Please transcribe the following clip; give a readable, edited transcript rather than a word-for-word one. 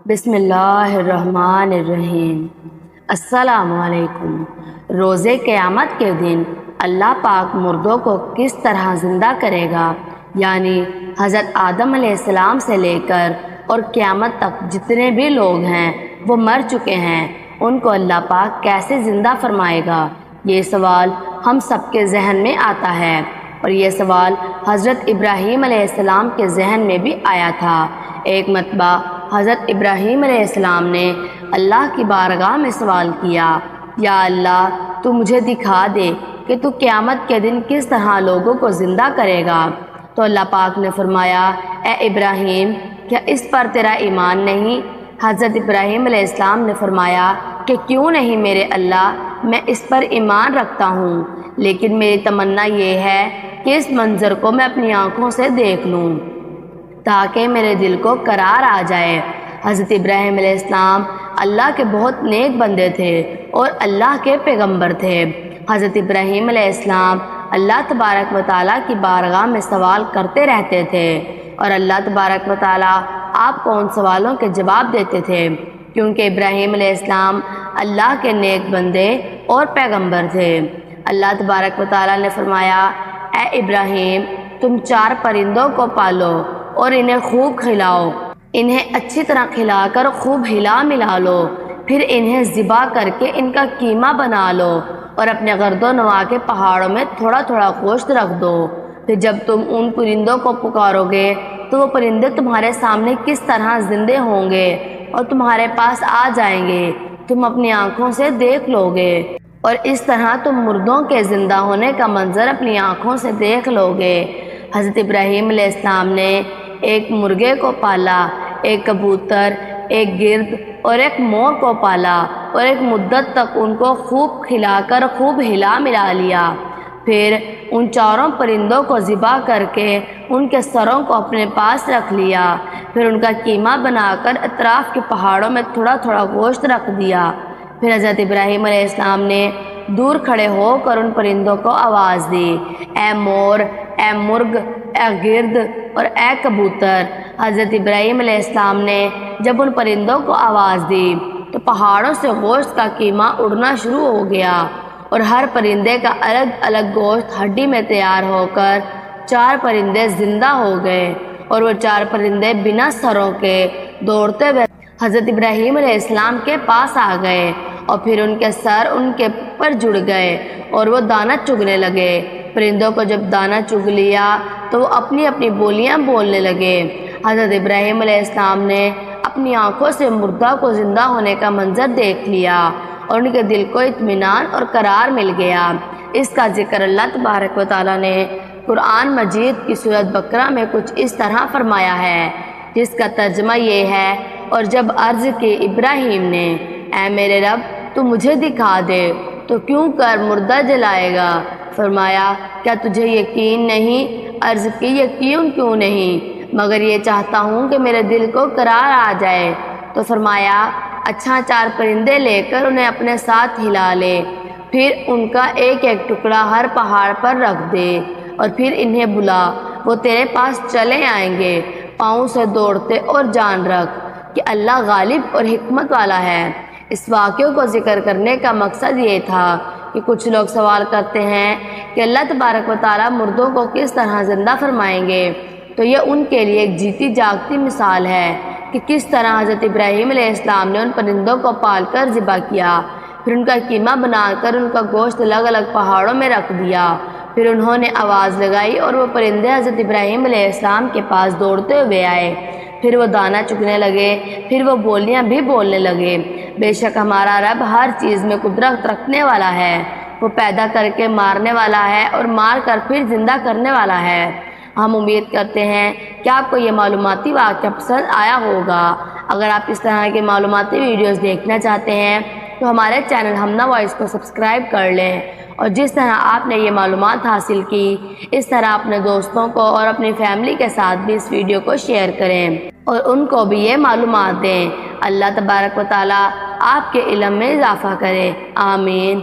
بسم اللہ الرحمن الرحیم۔ السلام علیکم۔ روز قیامت کے دن اللہ پاک مردوں کو کس طرح زندہ کرے گا، یعنی حضرت آدم علیہ السلام سے لے کر اور قیامت تک جتنے بھی لوگ ہیں وہ مر چکے ہیں، ان کو اللہ پاک کیسے زندہ فرمائے گا، یہ سوال ہم سب کے ذہن میں آتا ہے۔ اور یہ سوال حضرت ابراہیم علیہ السلام کے ذہن میں بھی آیا تھا۔ ایک مرتبہ حضرت ابراہیم علیہ السلام نے اللہ کی بارگاہ میں سوال کیا، یا اللہ تو مجھے دکھا دے کہ تو قیامت کے دن کس طرح لوگوں کو زندہ کرے گا۔ تو اللہ پاک نے فرمایا، اے ابراہیم کیا اس پر تیرا ایمان نہیں؟ حضرت ابراہیم علیہ السلام نے فرمایا کہ کیوں نہیں میرے اللہ، میں اس پر ایمان رکھتا ہوں، لیکن میری تمنا یہ ہے کہ اس منظر کو میں اپنی آنکھوں سے دیکھ لوں تاکہ میرے دل کو قرار آ جائے۔ حضرت ابراہیم علیہ السلام اللہ کے بہت نیک بندے تھے اور اللہ کے پیغمبر تھے۔ حضرت ابراہیم علیہ السلام اللہ تبارک و تعالیٰ کی بارگاہ میں سوال کرتے رہتے تھے، اور اللہ تبارک و تعالیٰ آپ کو ان سوالوں کے جواب دیتے تھے، کیونکہ ابراہیم علیہ السلام اللہ کے نیک بندے اور پیغمبر تھے۔ اللہ تبارک و تعالیٰ نے فرمایا، اے ابراہیم تم 4 پرندوں کو پالو اور انہیں خوب کھلاؤ، انہیں اچھی طرح کھلا کر خوب ہلا ملا لو، پھر انہیں ذبح کر کے ان کا قیمہ بنا لو اور اپنے گرد و نواح کے پہاڑوں میں تھوڑا تھوڑا گوشت رکھ دو۔ پھر جب تم ان پرندوں کو پکارو گے تو وہ پرندے تمہارے سامنے کس طرح زندے ہوں گے اور تمہارے پاس آ جائیں گے، تم اپنی آنکھوں سے دیکھ لو گے، اور اس طرح تم مردوں کے زندہ ہونے کا منظر اپنی آنکھوں سے دیکھ لو گے۔ حضرت ابراہیم علیہ السلام نے ایک مرغے کو پالا، ایک کبوتر، ایک گرد اور ایک مور کو پالا، اور ایک مدت تک ان کو خوب کھلا کر خوب ہلا ملا لیا۔ پھر ان 4 پرندوں کو ذبح کر کے ان کے سروں کو اپنے پاس رکھ لیا، پھر ان کا قیمہ بنا کر اطراف کے پہاڑوں میں تھوڑا تھوڑا گوشت رکھ دیا۔ پھر حضرت ابراہیم علیہ السلام نے دور کھڑے ہو کر ان پرندوں کو آواز دی، اے مور، اے مرغ، اے گرد اور اے کبوتر۔ حضرت ابراہیم علیہ السلام نے جب ان پرندوں کو آواز دی تو پہاڑوں سے گوشت کا قیمہ اڑنا شروع ہو گیا، اور ہر پرندے کا الگ الگ گوشت ہڈی میں تیار ہو کر 4 پرندے زندہ ہو گئے، اور وہ 4 پرندے بنا سروں کے دوڑتے ہوئے حضرت ابراہیم علیہ السلام کے پاس آ گئے، اور پھر ان کے سر ان کے پر جڑ گئے اور وہ دانہ چگنے لگے۔ پرندوں کو جب دانہ چگ لیا تو وہ اپنی اپنی بولیاں بولنے لگے۔ حضرت ابراہیم علیہ السلام نے اپنی آنکھوں سے مردہ کو زندہ ہونے کا منظر دیکھ لیا، اور ان کے دل کو اطمینان اور قرار مل گیا۔ اس کا ذکر اللہ تبارک و تعالیٰ نے قرآن مجید کی سورۃ بقرہ میں کچھ اس طرح فرمایا ہے، جس کا ترجمہ یہ ہے، اور جب عرض کی ابراہیم نے، اے میرے رب تو مجھے دکھا دے تو کیوں کر مردہ جلائے گا؟ فرمایا، کیا تجھے یقین نہیں؟ عرض کی، یقین کیوں نہیں، مگر یہ چاہتا ہوں کہ میرے دل کو قرار آ جائے۔ تو فرمایا، اچھا 4 پرندے لے کر انہیں اپنے ساتھ ہلا لے، پھر ان کا ایک ایک ٹکڑا ہر پہاڑ پر رکھ دے، اور پھر انہیں بلا، وہ تیرے پاس چلے آئیں گے، پاؤں سے دوڑتے، اور جان رکھ کہ اللہ غالب اور حکمت والا ہے۔ اس واقعے کو ذکر کرنے کا مقصد یہ تھا کہ کچھ لوگ سوال کرتے ہیں کہ اللہ تبارک و تعالیٰ مردوں کو کس طرح زندہ فرمائیں گے، تو یہ ان کے لیے ایک جیتی جاگتی مثال ہے کہ کس طرح حضرت ابراہیم علیہ السلام نے ان پرندوں کو پال کر ذبح کیا، پھر ان کا قیمہ بنا کر ان کا گوشت الگ الگ پہاڑوں میں رکھ دیا، پھر انہوں نے آواز لگائی اور وہ پرندے حضرت ابراہیم علیہ السلام کے پاس دوڑتے ہوئے آئے، پھر وہ دانہ چگنے لگے، پھر وہ بولیاں بھی بولنے لگے۔ بے شک ہمارا رب ہر چیز میں قدرت رکھنے والا ہے، وہ پیدا کر کے مارنے والا ہے اور مار کر پھر زندہ کرنے والا ہے۔ ہم امید کرتے ہیں کہ آپ کو یہ معلوماتی واقعہ پسند آیا ہوگا۔ اگر آپ اس طرح کے معلوماتی ویڈیوز دیکھنا چاہتے ہیں تو ہمارے چینل ہمنا وائس کو سبسکرائب کر لیں، اور جس طرح آپ نے یہ معلومات حاصل کی اس طرح اپنے دوستوں کو اور اپنی فیملی کے ساتھ بھی اس ویڈیو کو شیئر کریں اور ان کو بھی یہ معلومات دیں۔ اللہ تبارک و تعالیٰ آپ کے علم میں اضافہ کرے، آمین۔